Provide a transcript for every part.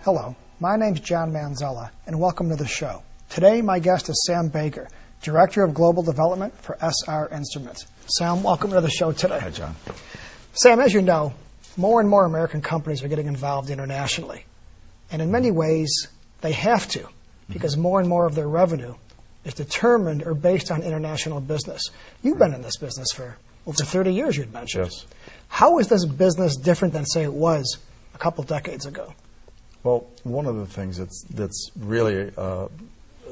Hello, my name's John Manzella, and welcome to the show. Today, my guest is Sam Baker, Director of Global Development for SR Instruments. Sam, welcome to the show today. Hi, John. Sam, as you know, more and more American companies are getting involved internationally. And in many ways, they have to, because more and more of their revenue is determined or based on international business. You've been in this business for over 30 years, you'd mentioned. Yes. How is this business different than, say, it was a couple decades ago? Well, one of the things that's really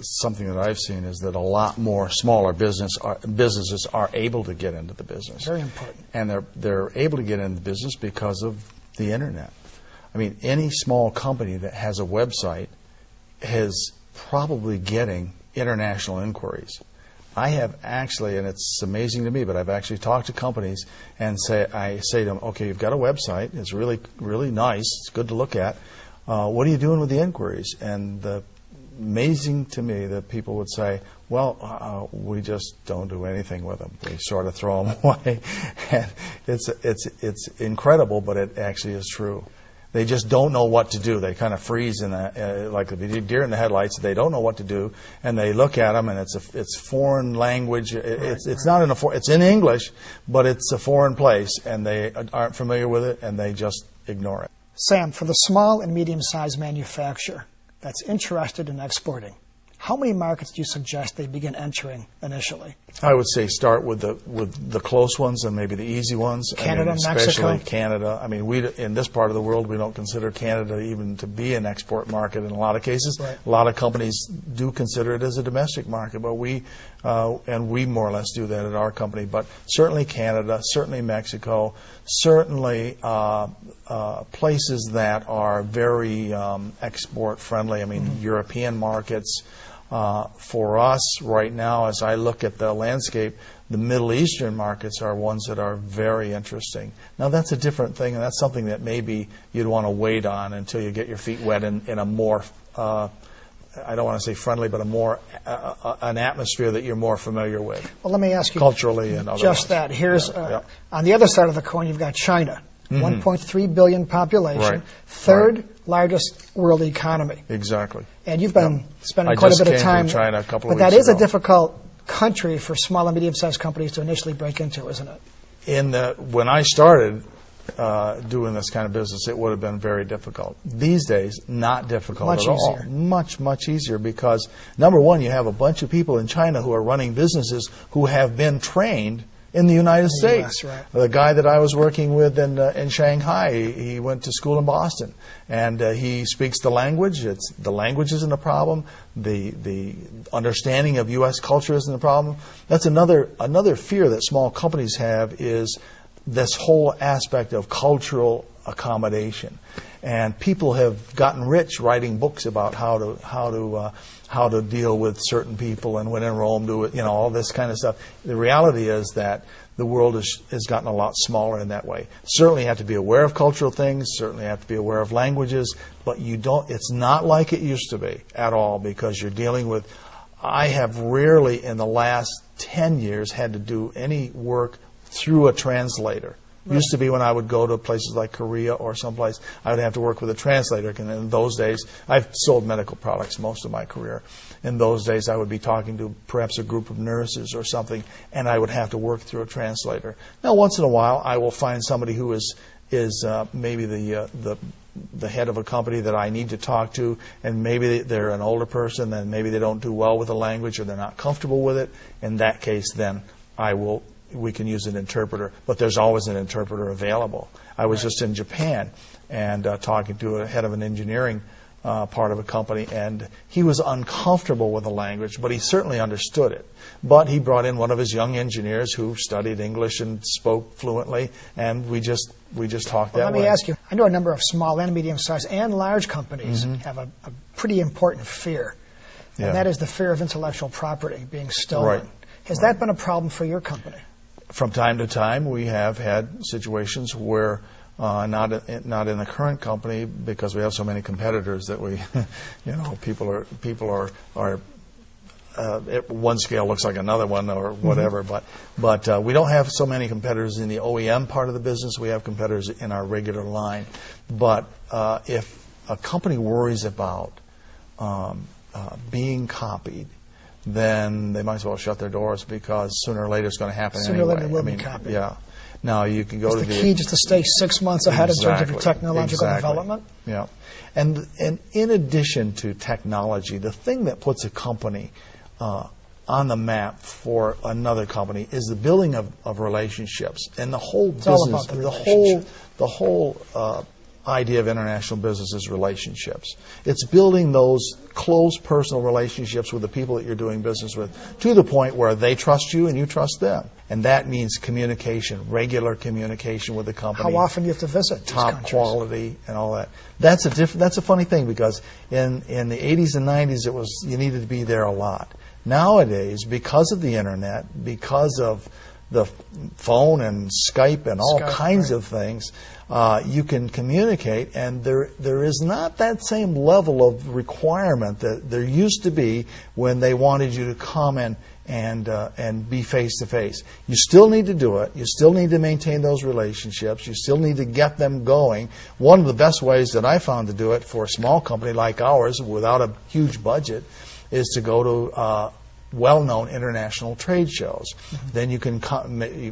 something that I've seen is that a lot more smaller businesses are able to get into the business. Very important. And they're able to get into the business because of the internet. I mean, any small company that has a website is probably getting international inquiries. I have actually, and it's amazing to me, but I've actually talked to companies and I say to them, okay, you've got a website. It's really, really nice. It's good to look at. What are you doing with the inquiries? And amazing to me that people would say, well, we just don't do anything with them. We sort of throw them away. And it's incredible, but it actually is true. They just don't know what to do. They kind of freeze like the deer in the headlights. They don't know what to do, and they look at them, and it's foreign language. It's not in it's in English, but it's a foreign place, and they aren't familiar with it, and they just ignore it. Sam, for the small and medium-sized manufacturer that's interested in exporting, how many markets do you suggest they begin entering initially? I would say start with the close ones and maybe the easy ones. Canada, especially Mexico. Canada. I mean, in this part of the world, we don't consider Canada even to be an export market in a lot of cases. Right. A lot of companies do consider it as a domestic market, but we more or less do that at our company. But certainly Canada, certainly Mexico, certainly places that are very export friendly. I mean, European markets. For us right now, as I look at the landscape, the Middle Eastern markets are ones that are very interesting. Now, that's a different thing, and that's something that maybe you'd want to wait on until you get your feet wet in a more, I don't want to say friendly, but a more an atmosphere that you're more familiar with. Well, let me ask you culturally and otherwise. Just that. Here's on the other side of the coin, you've got China, 1.3 billion population, Right. third largest world economy. Exactly. And you've been spending I quite a just bit of came time from China a couple of but that weeks is a ago. difficult country for small and medium-sized companies to initially break into, isn't it? When I started doing this kind of business, it would have been very difficult. These days, not difficult Much at all. easier. Much easier because, number one, you have a bunch of people in China who are running businesses who have been trained in the United States. US, right. The guy that I was working with in Shanghai, he went to school in Boston, and he speaks the language. The language isn't a problem. The understanding of U.S. culture isn't a problem. That's another fear that small companies have is this whole aspect of cultural accommodation. And people have gotten rich writing books about how to deal with certain people and when in Rome do it, all this kind of stuff. The reality is that the world has gotten a lot smaller in that way. Certainly you have to be aware of cultural things, certainly you have to be aware of languages, but it's not like it used to be at all because you're dealing with, I have rarely in the last 10 years had to do any work through a translator. It used to be when I would go to places like Korea or someplace, I would have to work with a translator. And in those days, I've sold medical products most of my career. In those days, I would be talking to perhaps a group of nurses or something, and I would have to work through a translator. Now, once in a while, I will find somebody who is maybe the head of a company that I need to talk to, and maybe they're an older person, and maybe they don't do well with the language or they're not comfortable with it. In that case, then we can use an interpreter, but there's always an interpreter available. I was just in Japan and talking to a head of an engineering part of a company, and he was uncomfortable with the language, but he certainly understood it. But he brought in one of his young engineers who studied English and spoke fluently, and we just talked that way. Let me ask you, I know a number of small and medium-sized and large companies have a pretty important fear, and that is the fear of intellectual property being stolen. Right. Has that been a problem for your company? From time to time, we have had situations where, not in the current company, because we have so many competitors that we, people are one scale looks like another one or whatever. But we don't have so many competitors in the OEM part of the business. We have competitors in our regular line. But if a company worries about being copied, then they might as well shut their doors, because sooner or later it's going to happen Sooner or anyway. later it will be copied. Yeah. Now you can go Is to the key just to stay 6 months ahead in terms of your technological Exactly. development? Yeah. And in addition to technology, the thing that puts a company on the map for another company is the building of relationships. And the whole It's all business, about the relationship. the whole idea of international business is relationships. It's building those close personal relationships with the people that you're doing business with, to the point where they trust you and you trust them. And that means communication, regular communication with the company. How often do you have to visit these Top countries? quality and all that. That's a funny thing, because in the 80s and 90s it was, you needed to be there a lot. Nowadays, because of the internet, because of the phone and Skype and all kinds of things, you can communicate, and there is not that same level of requirement that there used to be when they wanted you to come and be face to face. You still need to do it. You still need to maintain those relationships. You still need to get them going. One of the best ways that I found to do it for a small company like ours, without a huge budget, is to go to well-known international trade shows. Mm-hmm. Then you can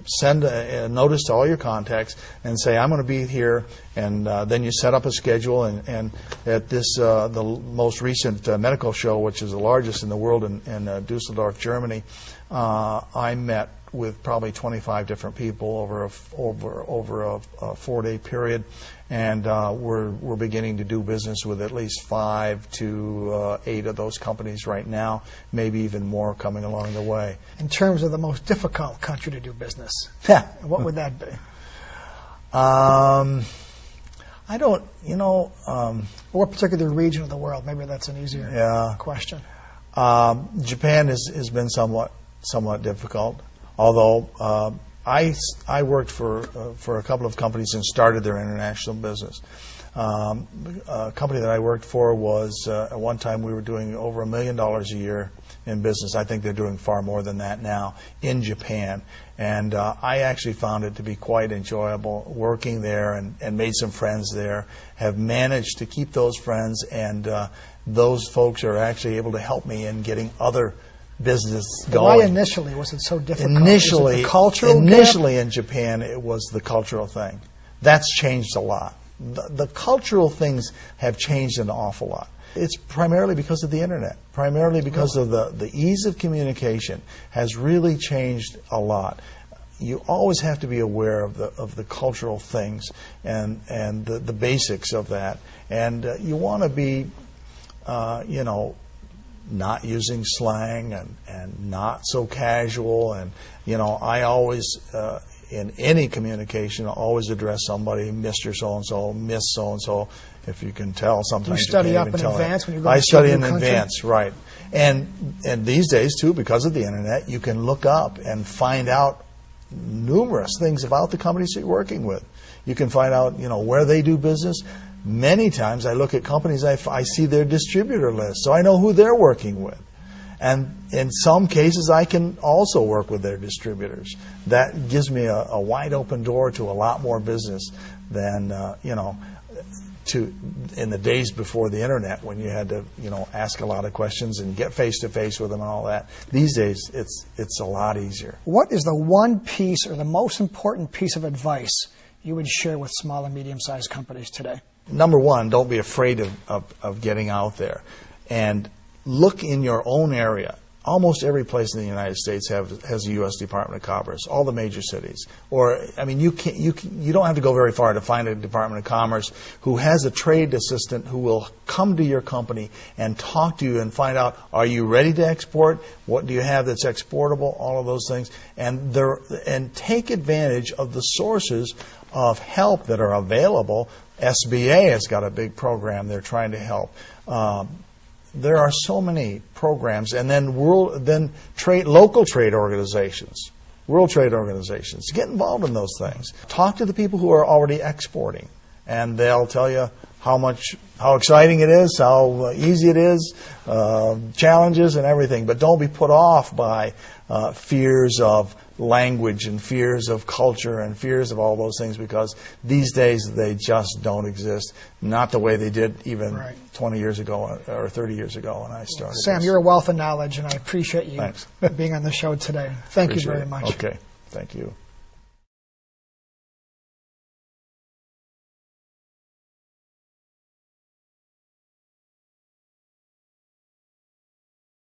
send a notice to all your contacts and say, I'm going to be here, and then you set up a schedule. And at this, the most recent medical show, which is the largest in the world in Dusseldorf, Germany, I met with probably 25 different people over a 4-day period, and we're beginning to do business with at least 5 to 8 of those companies right now, maybe even more coming along the way. In terms of the most difficult country to do business, what would that be? I don't, Or what particular region of the world? Maybe that's an easier question. Japan has been somewhat difficult. Although I worked for a couple of companies and started their international business. A company that I worked for was, at one time we were doing over $1 million a year in business. I think they're doing far more than that now in Japan. And I actually found it to be quite enjoyable working there, and made some friends there, have managed to keep those friends, and those folks are actually able to help me in getting other business going. Why initially was it so difficult? Initially, was it the cultural in Japan, it was the cultural thing. That's changed a lot. The cultural things have changed an awful lot. It's primarily because of the internet, primarily because of the ease of communication has really changed a lot. You always have to be aware of the cultural things and the basics of that. And you want to be, not using slang and not so casual. And, I always, in any communication, I always address somebody, Mr. So-and-so, Miss So-and-so, if you can tell. Sometimes you study up in advance when you go to study in advance, right. And these days, too, because of the internet, you can look up and find out numerous things about the companies that you're working with. You can find out, where they do business. Many times I look at companies, I see their distributor list, so I know who they're working with. And in some cases, I can also work with their distributors. That gives me a wide open door to a lot more business than, in the days before the internet, when you had to, ask a lot of questions and get face-to-face with them and all that. These days, it's a lot easier. What is the one piece or the most important piece of advice you would share with small and medium-sized companies today? Number one, don't be afraid of getting out there, and look in your own area. Almost every place in the United States has a U.S. Department of Commerce. All the major cities, you don't have to go very far to find a Department of Commerce who has a trade assistant who will come to your company and talk to you and find out, are you ready to export? What do you have that's exportable? All of those things, and take advantage of the sources of help that are available. SBA has got a big program they're trying to help. There are so many programs, and then local trade organizations, world trade organizations. Get involved in those things. Talk to the people who are already exporting, and they'll tell you how exciting it is, how easy it is, challenges and everything. But don't be put off by fears of language and fears of culture and fears of all those things, because these days they just don't exist. Not the way they did even 20 years ago or 30 years ago when I started. Sam, you're a wealth of knowledge, and I appreciate you Thanks. being on the show today. Thank you very much. Okay. Thank you.